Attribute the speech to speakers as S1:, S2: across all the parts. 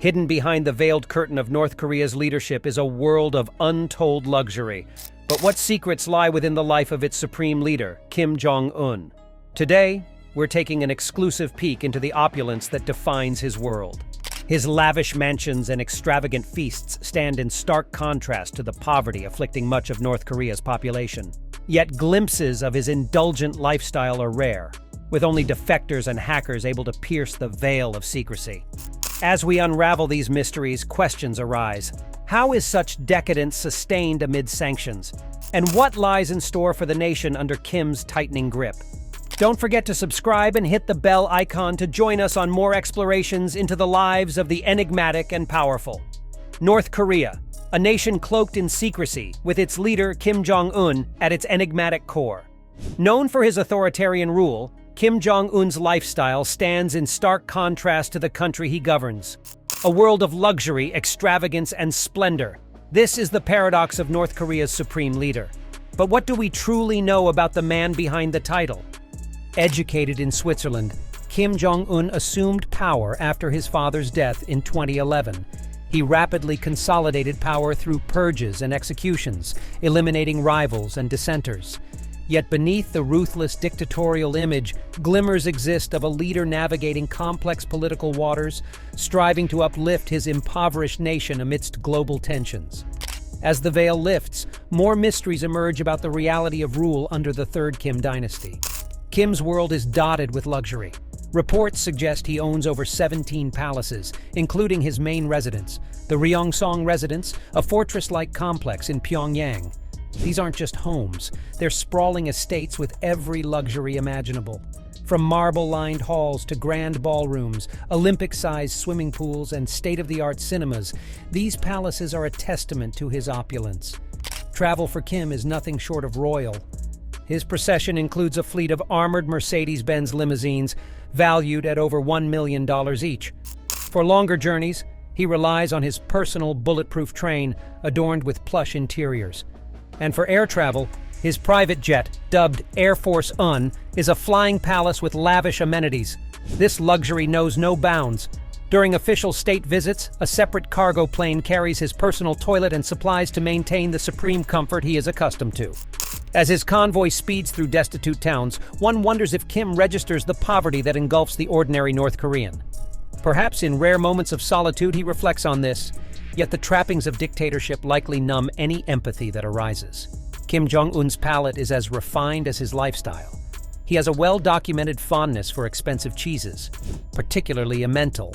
S1: Hidden behind the veiled curtain of North Korea's leadership is a world of untold luxury. But what secrets lie within the life of its supreme leader, Kim Jong-un? Today, we're taking an exclusive peek into the opulence that defines his world. His lavish mansions and extravagant feasts stand in stark contrast to the poverty afflicting much of North Korea's population. Yet glimpses of his indulgent lifestyle are rare, with only defectors and hackers able to pierce the veil of secrecy. As we unravel these mysteries, questions arise. How is such decadence sustained amid sanctions? And what lies in store for the nation under Kim's tightening grip? Don't forget to subscribe and hit the bell icon to join us on more explorations into the lives of the enigmatic and powerful. North Korea, a nation cloaked in secrecy, with its leader Kim Jong-un at its enigmatic core. Known for his authoritarian rule, Kim Jong-un's lifestyle stands in stark contrast to the country he governs. A world of luxury, extravagance, and splendor. This is the paradox of North Korea's supreme leader. But what do we truly know about the man behind the title? Educated in Switzerland, Kim Jong-un assumed power after his father's death in 2011. He rapidly consolidated power through purges and executions, eliminating rivals and dissenters. Yet beneath the ruthless dictatorial image, glimmers exist of a leader navigating complex political waters, striving to uplift his impoverished nation amidst global tensions. As the veil lifts, more mysteries emerge about the reality of rule under the Third Kim dynasty. Kim's world is dotted with luxury. Reports suggest he owns over 17 palaces, including his main residence, the Ryongseong Residence, a fortress-like complex in Pyongyang. These aren't just homes, they're sprawling estates with every luxury imaginable. From marble-lined halls to grand ballrooms, Olympic-sized swimming pools, and state-of-the-art cinemas, these palaces are a testament to his opulence. Travel for Kim is nothing short of royal. His procession includes a fleet of armored Mercedes-Benz limousines, valued at over $1 million each. For longer journeys, he relies on his personal bulletproof train, adorned with plush interiors. And for air travel, his private jet, dubbed Air Force Un, is a flying palace with lavish amenities. This luxury knows no bounds. During official state visits, a separate cargo plane carries his personal toilet and supplies to maintain the supreme comfort he is accustomed to. As his convoy speeds through destitute towns, one wonders if Kim registers the poverty that engulfs the ordinary North Korean. Perhaps in rare moments of solitude he reflects on this, yet the trappings of dictatorship likely numb any empathy that arises. Kim Jong-un's palate is as refined as his lifestyle. He has a well-documented fondness for expensive cheeses, particularly Emmental,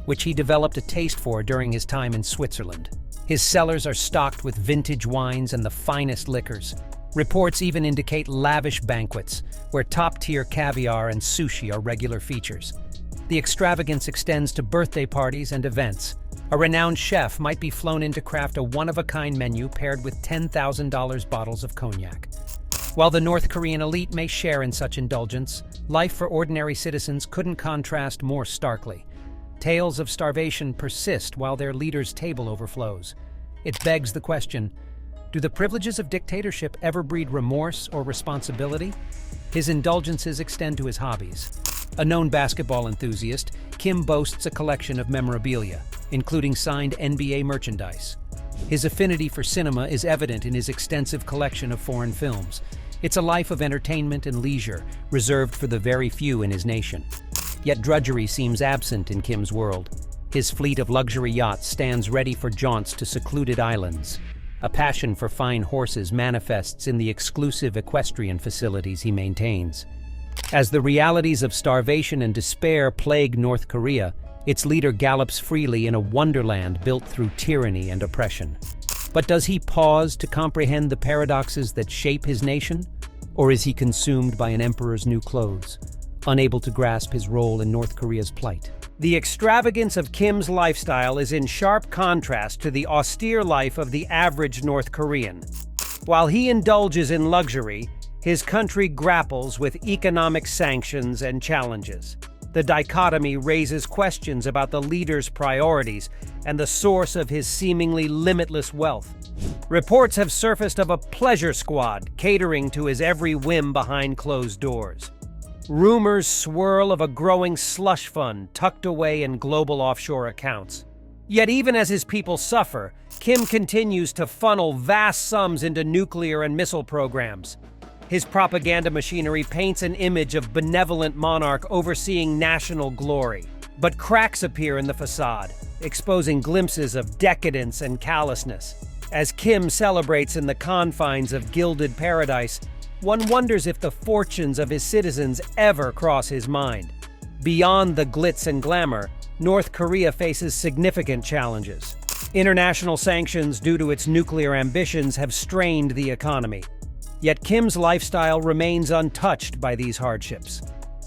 S1: which he developed a taste for during his time in Switzerland. His cellars are stocked with vintage wines and the finest liquors. Reports even indicate lavish banquets, where top-tier caviar and sushi are regular features. The extravagance extends to birthday parties and events. A renowned chef might be flown in to craft a one-of-a-kind menu paired with $10,000 bottles of cognac. While the North Korean elite may share in such indulgence, life for ordinary citizens couldn't contrast more starkly. Tales of starvation persist while their leader's table overflows. It begs the question, do the privileges of dictatorship ever breed remorse or responsibility? His indulgences extend to his hobbies. A known basketball enthusiast, Kim boasts a collection of memorabilia, including signed NBA merchandise. His affinity for cinema is evident in his extensive collection of foreign films. It's a life of entertainment and leisure, reserved for the very few in his nation. Yet drudgery seems absent in Kim's world. His fleet of luxury yachts stands ready for jaunts to secluded islands. A passion for fine horses manifests in the exclusive equestrian facilities he maintains. As the realities of starvation and despair plague North Korea, its leader gallops freely in a wonderland built through tyranny and oppression. But does he pause to comprehend the paradoxes that shape his nation? Or is he consumed by an emperor's new clothes, unable to grasp his role in North Korea's plight? The extravagance of Kim's lifestyle is in sharp contrast to the austere life of the average North Korean. While he indulges in luxury, his country grapples with economic sanctions and challenges. The dichotomy raises questions about the leader's priorities and the source of his seemingly limitless wealth. Reports have surfaced of a pleasure squad catering to his every whim behind closed doors. Rumors swirl of a growing slush fund tucked away in global offshore accounts. Yet even as his people suffer, Kim continues to funnel vast sums into nuclear and missile programs. His propaganda machinery paints an image of benevolent monarch overseeing national glory. But cracks appear in the facade, exposing glimpses of decadence and callousness. As Kim celebrates in the confines of gilded paradise, one wonders if the fortunes of his citizens ever cross his mind. Beyond the glitz and glamour, North Korea faces significant challenges. International sanctions due to its nuclear ambitions have strained the economy. Yet Kim's lifestyle remains untouched by these hardships.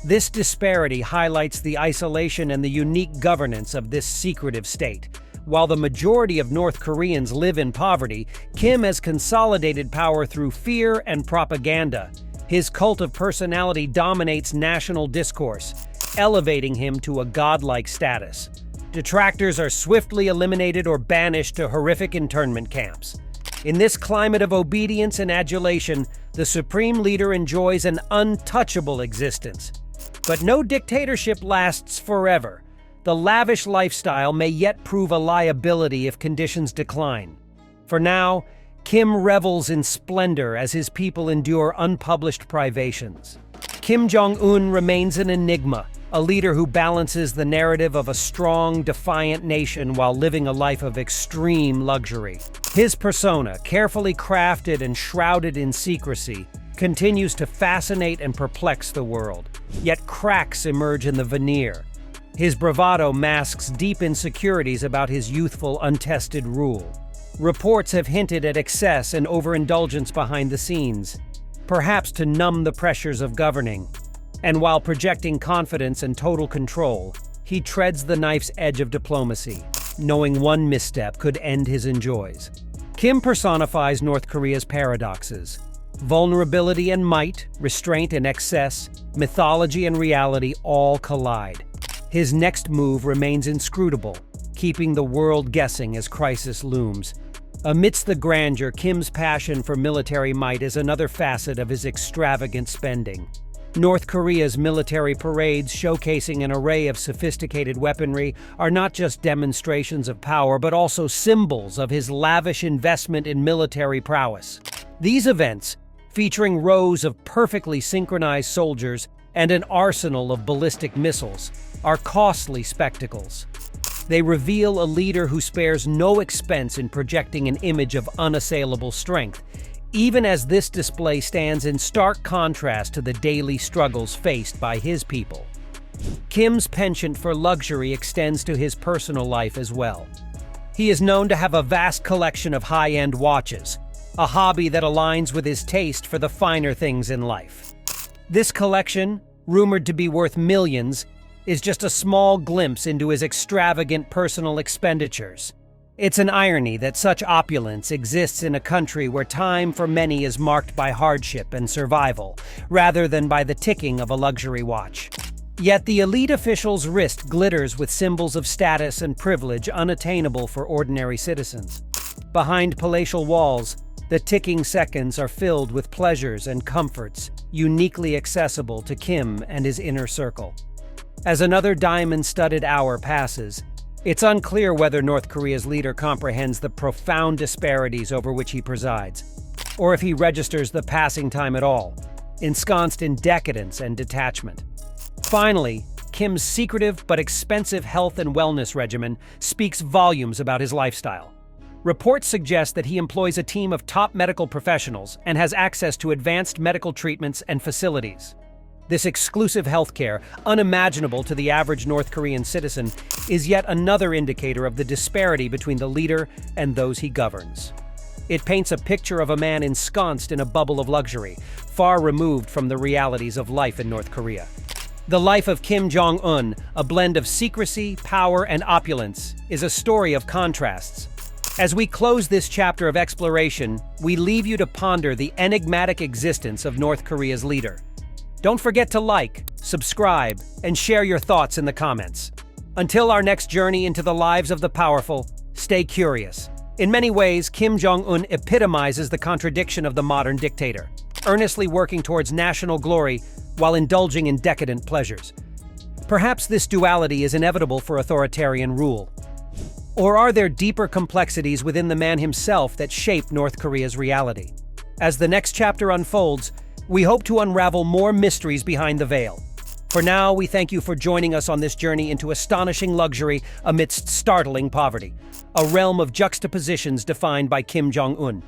S1: This disparity highlights the isolation and the unique governance of this secretive state. While the majority of North Koreans live in poverty, Kim has consolidated power through fear and propaganda. His cult of personality dominates national discourse, elevating him to a godlike status. Detractors are swiftly eliminated or banished to horrific internment camps. In this climate of obedience and adulation, the supreme leader enjoys an untouchable existence. But no dictatorship lasts forever. The lavish lifestyle may yet prove a liability if conditions decline. For now, Kim revels in splendor as his people endure unpublished privations. Kim Jong-un remains an enigma, a leader who balances the narrative of a strong, defiant nation while living a life of extreme luxury. His persona, carefully crafted and shrouded in secrecy, continues to fascinate and perplex the world. Yet cracks emerge in the veneer. His bravado masks deep insecurities about his youthful, untested rule. Reports have hinted at excess and overindulgence behind the scenes, perhaps to numb the pressures of governing. And while projecting confidence and total control, he treads the knife's edge of diplomacy, knowing one misstep could end his enjoys. Kim personifies North Korea's paradoxes. Vulnerability and might, restraint and excess, mythology and reality all collide. His next move remains inscrutable, keeping the world guessing as crisis looms. Amidst the grandeur, Kim's passion for military might is another facet of his extravagant spending. North Korea's military parades showcasing an array of sophisticated weaponry are not just demonstrations of power, but also symbols of his lavish investment in military prowess. These events, featuring rows of perfectly synchronized soldiers and an arsenal of ballistic missiles, are costly spectacles. They reveal a leader who spares no expense in projecting an image of unassailable strength, even as this display stands in stark contrast to the daily struggles faced by his people. Kim's penchant for luxury extends to his personal life as well. He is known to have a vast collection of high-end watches, a hobby that aligns with his taste for the finer things in life. This collection, rumored to be worth millions, is just a small glimpse into his extravagant personal expenditures. It's an irony that such opulence exists in a country where time for many is marked by hardship and survival, rather than by the ticking of a luxury watch. Yet the elite official's wrist glitters with symbols of status and privilege unattainable for ordinary citizens. Behind palatial walls, the ticking seconds are filled with pleasures and comforts uniquely accessible to Kim and his inner circle. As another diamond-studded hour passes, it's unclear whether North Korea's leader comprehends the profound disparities over which he presides, or if he registers the passing time at all, ensconced in decadence and detachment. Finally, Kim's secretive but expensive health and wellness regimen speaks volumes about his lifestyle. Reports suggest that he employs a team of top medical professionals and has access to advanced medical treatments and facilities. This exclusive healthcare, unimaginable to the average North Korean citizen, is yet another indicator of the disparity between the leader and those he governs. It paints a picture of a man ensconced in a bubble of luxury, far removed from the realities of life in North Korea. The life of Kim Jong-un, a blend of secrecy, power, and opulence, is a story of contrasts. As we close this chapter of exploration, we leave you to ponder the enigmatic existence of North Korea's leader. Don't forget to like, subscribe, and share your thoughts in the comments. Until our next journey into the lives of the powerful, stay curious. In many ways, Kim Jong-un epitomizes the contradiction of the modern dictator, earnestly working towards national glory while indulging in decadent pleasures. Perhaps this duality is inevitable for authoritarian rule. Or are there deeper complexities within the man himself that shape North Korea's reality? As the next chapter unfolds, we hope to unravel more mysteries behind the veil. For now, we thank you for joining us on this journey into astonishing luxury amidst startling poverty, a realm of juxtapositions defined by Kim Jong-un.